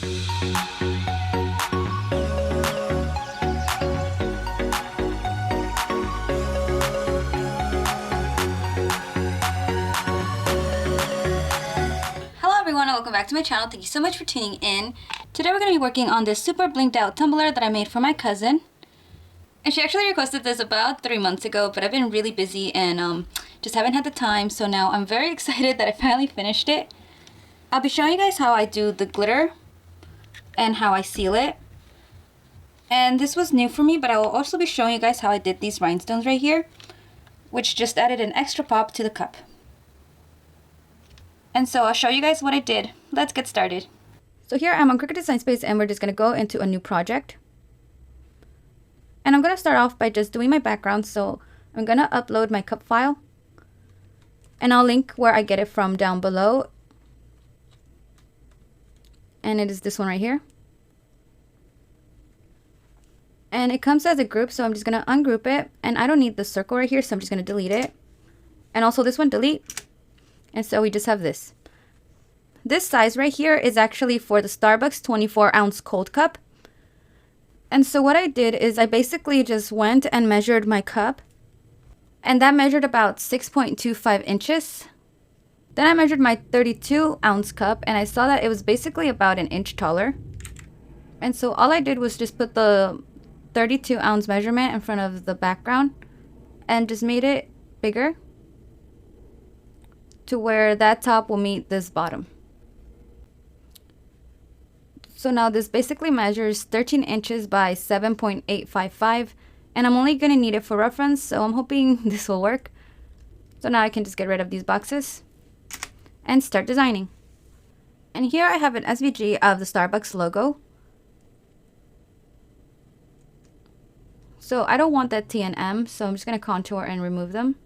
Welcome back to my channel. Thank you so much for tuning in. Today we're going to be working on this super blinked out tumbler that I made for my cousin. And she actually requested this about 3 months ago, but I've been really busy and just haven't had the time. So now I'm very excited that I finally finished it. I'll be showing you guys how I do the glitter and how I seal it. And this was new for me, but I will also be showing you guys how I did these rhinestones right here, which just added an extra pop to the cup. And so I'll show you guys what I did. Let's get started. So here I'm on Cricut Design Space and we're just going to go into a new project. And I'm going to start off by just doing my background. So I'm going to upload my cup file. And I'll link where I get it from down below. And it is this one right here. And it comes as a group, so I'm just going to ungroup it. And I don't need the circle right here, so I'm just going to delete it. And also this one, delete. And so we just have this. This size right here is actually for the Starbucks 24-ounce cold cup. And so what I did is I basically just went and measured my cup. And that measured about 6.25 inches. Then I measured my 32-ounce cup and I saw that it was basically about an inch taller. And so all I did was just put the 32-ounce measurement in front of the background and just made it bigger, to where that top will meet this bottom. So now this basically measures 13 inches by 7.855, and I'm only going to need it for reference, so I'm hoping this will work. So now I can just get rid of these boxes and start designing. And here I have an SVG of the Starbucks logo. So I don't want that T and M, so I'm just going to contour and remove them.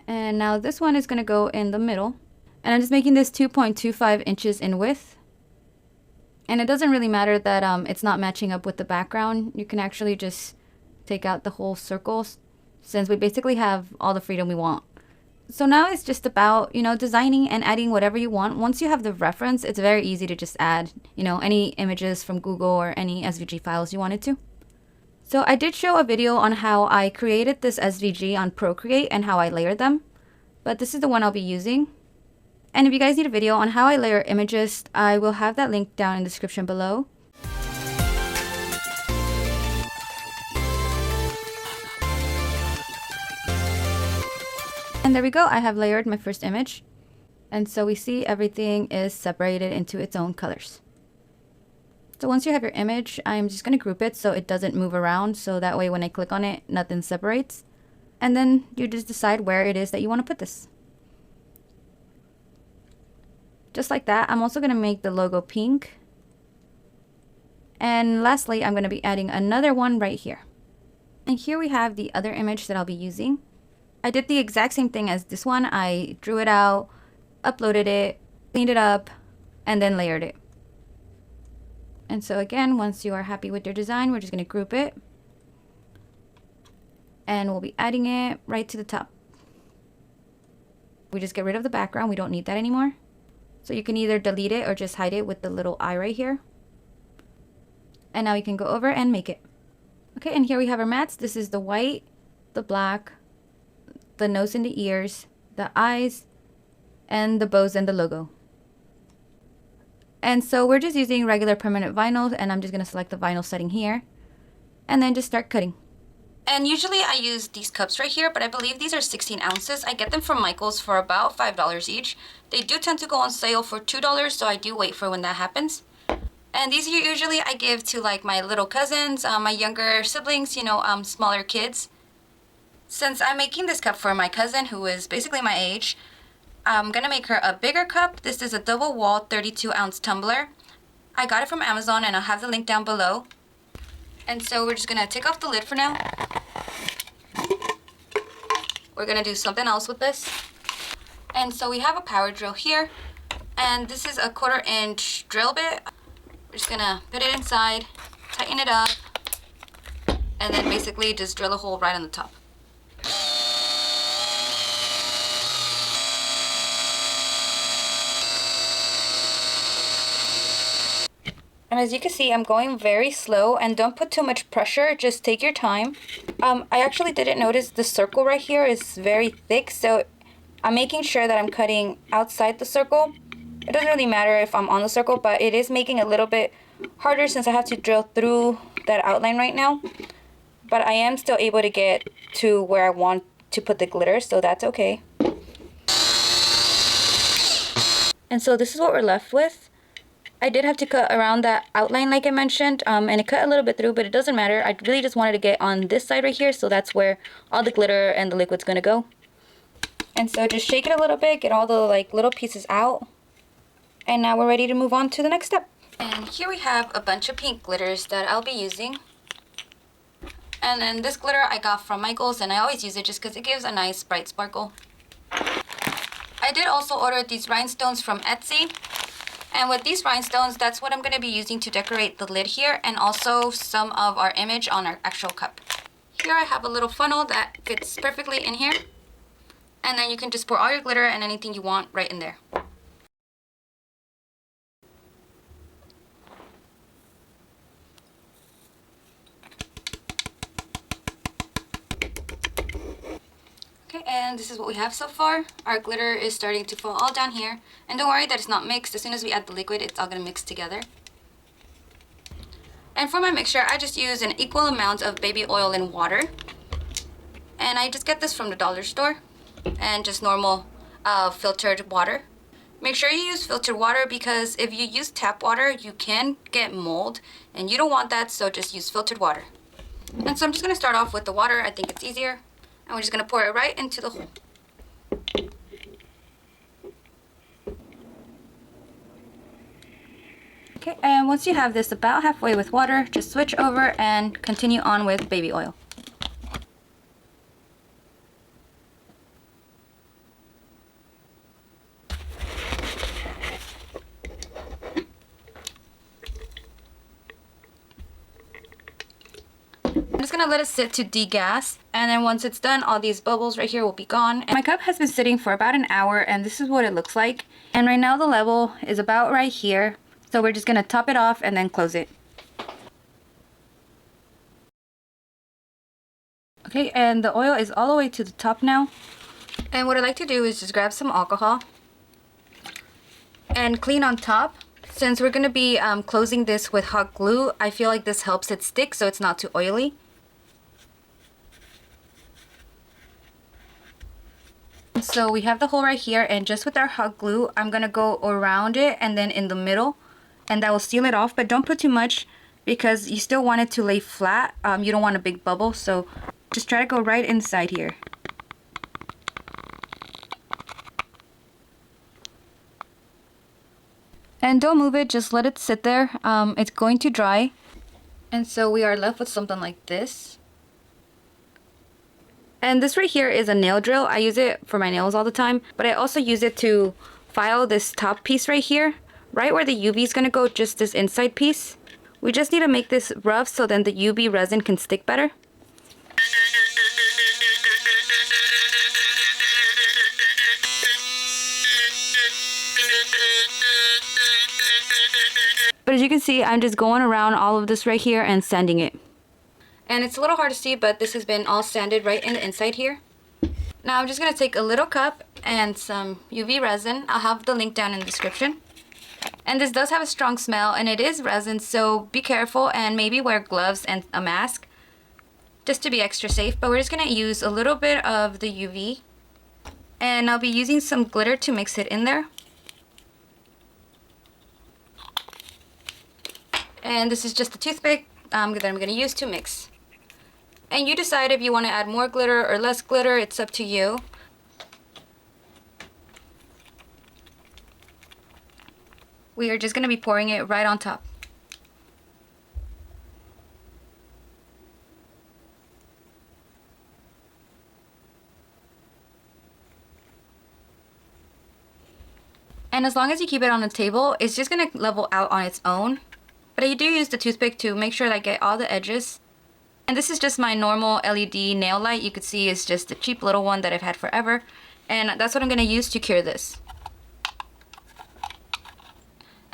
And now this one is going to go in the middle. And I'm just making this 2.25 inches in width. And it doesn't really matter that it's not matching up with the background. You can actually just take out the whole circle, since we basically have all the freedom we want. So now it's just about, designing and adding whatever you want. Once you have the reference, it's very easy to just add, any images from Google or any SVG files you wanted to. So I did show a video on how I created this SVG on Procreate and how I layered them, but this is the one I'll be using. And if you guys need a video on how I layer images, I will have that link down in the description below. And there we go, I have layered my first image. And so we see everything is separated into its own colors. So once you have your image, I'm just going to group it so it doesn't move around. So that way when I click on it, nothing separates. And then you just decide where it is that you want to put this. Just like that. I'm also going to make the logo pink. And lastly, I'm going to be adding another one right here. And here we have the other image that I'll be using. I did the exact same thing as this one. I drew it out, uploaded it, cleaned it up, and then layered it. And so again, once you are happy with your design, we're just going to group it. And we'll be adding it right to the top. We just get rid of the background. We don't need that anymore. So you can either delete it or just hide it with the little eye right here. And now we can go over and make it. Okay, and here we have our mats. This is the white, the black, the nose and the ears, the eyes, and the bows and the logo. And so we're just using regular permanent vinyl, and I'm just going to select the vinyl setting here and then just start cutting. And usually I use these cups right here, but I believe these are 16 ounces. I get them from Michael's for about $5 each. They do tend to go on sale for $2, so I do wait for when that happens. And these usually I give to like my little cousins, my younger siblings, smaller kids. Since I'm making this cup for my cousin, who is basically my age, I'm going to make her a bigger cup. This is a double wall 32-ounce tumbler. I got it from Amazon and I'll have the link down below. And so we're just going to take off the lid for now. We're going to do something else with this. And so we have a power drill here. And this is a 1/4 inch drill bit. We're just going to put it inside, tighten it up, and then basically just drill a hole right on the top. And as you can see, I'm going very slow, and don't put too much pressure, just take your time. I actually didn't notice the circle right here is very thick, so I'm making sure that I'm cutting outside the circle. It doesn't really matter if I'm on the circle, but it is making it a little bit harder since I have to drill through that outline right now. But I am still able to get to where I want to put the glitter, so that's okay. And so this is what we're left with. I did have to cut around that outline like I mentioned, and it cut a little bit through, but it doesn't matter. I really just wanted to get on this side right here, so that's where all the glitter and the liquid's gonna go. And so just shake it a little bit, get all the like little pieces out. And now we're ready to move on to the next step. And here we have a bunch of pink glitters that I'll be using. And then this glitter I got from Michael's, and I always use it just because it gives a nice bright sparkle. I did also order these rhinestones from Etsy. And with these rhinestones, that's what I'm going to be using to decorate the lid here, and also some of our image on our actual cup. Here I have a little funnel that fits perfectly in here. And then you can just pour all your glitter and anything you want right in there. Okay, and this is what we have so far. Our glitter is starting to fall all down here. And don't worry that it's not mixed. As soon as we add the liquid, it's all going to mix together. And for my mixture, I just use an equal amount of baby oil and water. And I just get this from the dollar store. And just normal filtered water. Make sure you use filtered water because if you use tap water, you can get mold. And you don't want that, so just use filtered water. And so I'm just going to start off with the water. I think it's easier. And we're just going to pour it right into the hole. Okay, and once you have this about halfway with water, just switch over and continue on with baby oil. I'm just going to let it sit to degas, and then once it's done, all these bubbles right here will be gone. And my cup has been sitting for about an hour, and this is what it looks like. And right now the level is about right here, so we're just going to top it off and then close it. Okay, and the oil is all the way to the top now. And what I like to do is just grab some alcohol and clean on top. Since we're going to be closing this with hot glue, I feel like this helps it stick so it's not too oily. So we have the hole right here, and just with our hot glue, I'm going to go around it and then in the middle, and that will seal it off. But don't put too much because you still want it to lay flat. You don't want a big bubble, so just try to go right inside here. And don't move it, just let it sit there. It's going to dry. And so we are left with something like this. And this right here is a nail drill. I use it for my nails all the time, but I also use it to file this top piece right here, right where the UV is going to go, just this inside piece. We just need to make this rough so then the UV resin can stick better. But as you can see, I'm just going around all of this right here and sanding it. And it's a little hard to see, but this has been all sanded right in the inside here. Now I'm just going to take a little cup and some UV resin. I'll have the link down in the description. And this does have a strong smell, and it is resin, so be careful and maybe wear gloves and a mask just to be extra safe. But we're just going to use a little bit of the UV, and I'll be using some glitter to mix it in there. And this is just a toothpick that I'm going to use to mix. And you decide if you want to add more glitter or less glitter, it's up to you. We are just going to be pouring it right on top. And as long as you keep it on the table, it's just going to level out on its own. But I do use the toothpick to make sure that I get all the edges. And this is just my normal LED nail light. You could see it's just a cheap little one that I've had forever. And that's what I'm going to use to cure this.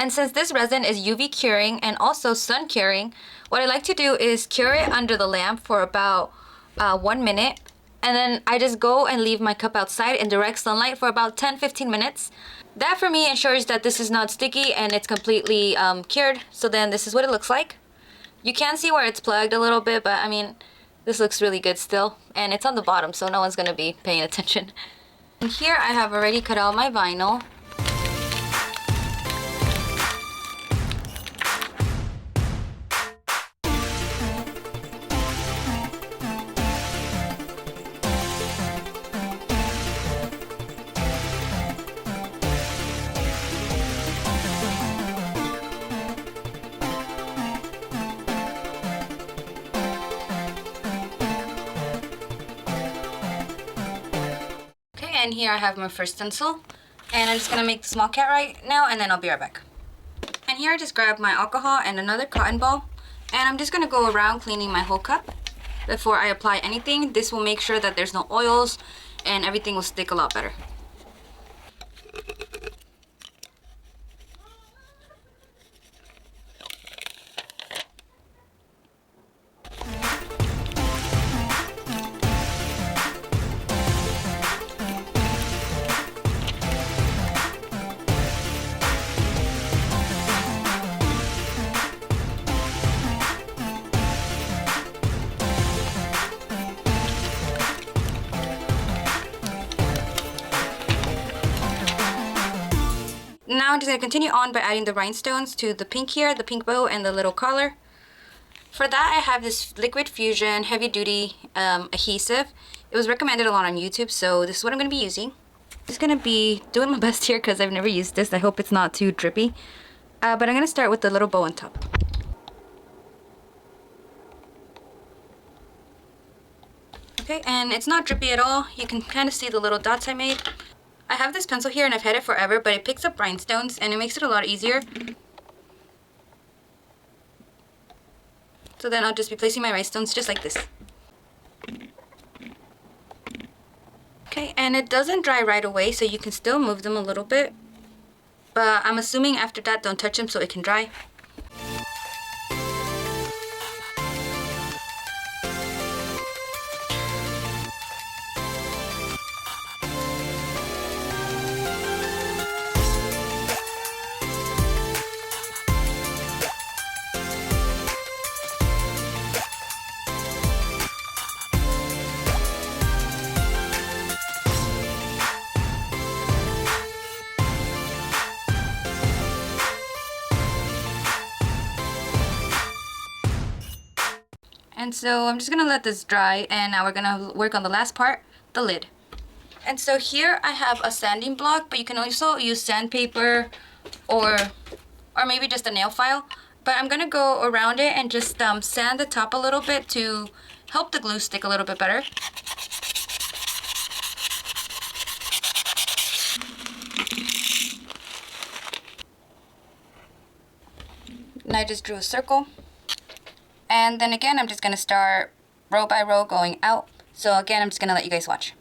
And since this resin is UV curing and also sun curing, what I like to do is cure it under the lamp for about 1 minute. And then I just go and leave my cup outside in direct sunlight for about 10-15 minutes. That for me ensures that this is not sticky and it's completely cured. So then this is what it looks like. You can see where it's plugged a little bit, but I mean, this looks really good still. And it's on the bottom, so no one's gonna be paying attention. And here I have already cut out my vinyl. And here I have my first stencil, and I'm just gonna make the small cat right now, and then I'll be right back. And here I just grabbed my alcohol and another cotton ball, and I'm just gonna go around cleaning my whole cup before I apply anything. This will make sure that there's no oils and everything will stick a lot better. Now I'm just going to continue on by adding the rhinestones to the pink here, the pink bow, and the little collar. For that, I have this Liquid Fusion heavy duty adhesive. It was recommended a lot on YouTube, so this is what I'm going to be using. I'm just going to be doing my best here because I've never used this. I hope it's not too drippy. But I'm going to start with the little bow on top. Okay, and it's not drippy at all. You can kind of see the little dots I made. I have this pencil here and I've had it forever, but it picks up rhinestones and it makes it a lot easier. So then I'll just be placing my rhinestones just like this. Okay, and it doesn't dry right away, so you can still move them a little bit. But I'm assuming after that, don't touch them so it can dry. And so I'm just gonna let this dry, and now we're gonna work on the last part, the lid. And so here I have a sanding block, but you can also use sandpaper or maybe just a nail file. But I'm gonna go around it and just sand the top a little bit to help the glue stick a little bit better. And I just drew a circle. And then again, I'm just going to start row by row going out. So again, I'm just going to let you guys watch.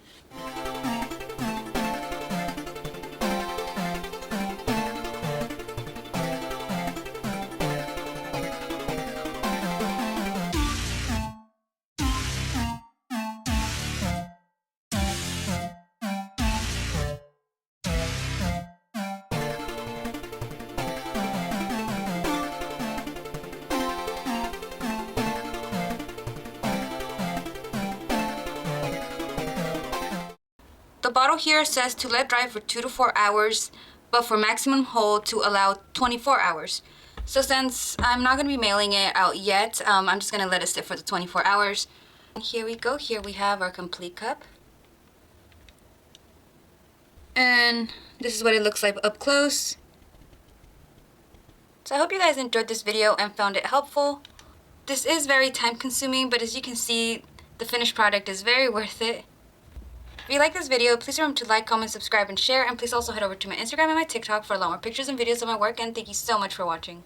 The bottle here says to let dry for 2 to 4 hours, but for maximum hold to allow 24 hours. So since I'm not going to be mailing it out yet, I'm just going to let it sit for the 24 hours. And here we go. Here we have our complete cup. And this is what it looks like up close. So I hope you guys enjoyed this video and found it helpful. This is very time consuming, but as you can see, the finished product is very worth it. If you like this video, please remember to like, comment, subscribe, and share. And please also head over to my Instagram and my TikTok for a lot more pictures and videos of my work. And thank you so much for watching.